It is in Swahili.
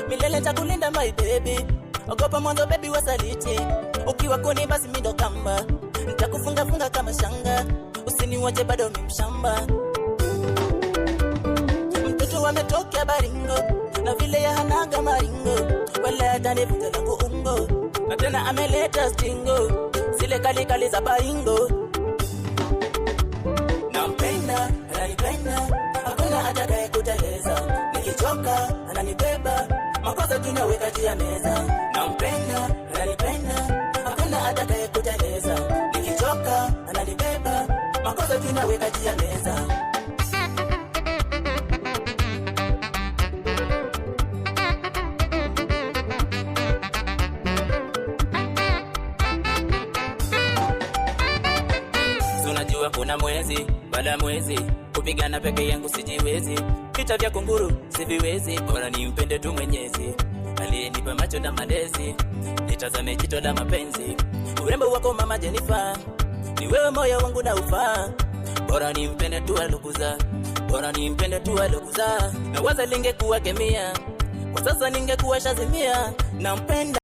milele nitakulinda my baby. Ogopa mwanzo baby wasaliti, ukiwa kuni basi mimi ndo kamba, nitakufunga funga kama shanga, usiniwache bado mimi mshamba. Mtoto ametokea Baringo, na vile ya hanaga maringo, wala atanivuta langu ungo, na tena ameleta stingo, zile kali kali za Baringo. Nampenda, ananipenda, hakuna atakaye kuteleza, nikichoka ananibeba, makosa tunaweka juu ya meza. Nampenda, ananipenda, hakuna atakaye kuteleza, nikichoka ananibeba, makosa tunaweka juu ya meza. Unajua kuna mwezi baada mwezi, kupigana peke yangu sijiwezi, vita vya kunguru siviwezi, bora nimpende tu Mwenyezi aliyenipa macho na malezi, nitazame jito la mapenzi. Urembo wako mama Jennifer, ni wewe moyo wangu na ufaa, bora nimpende tu alokuza, bora nimpende tu alokuza. Na waza lingekuwa kemia, kwa sasa ningekuwa shazimia. Nampenda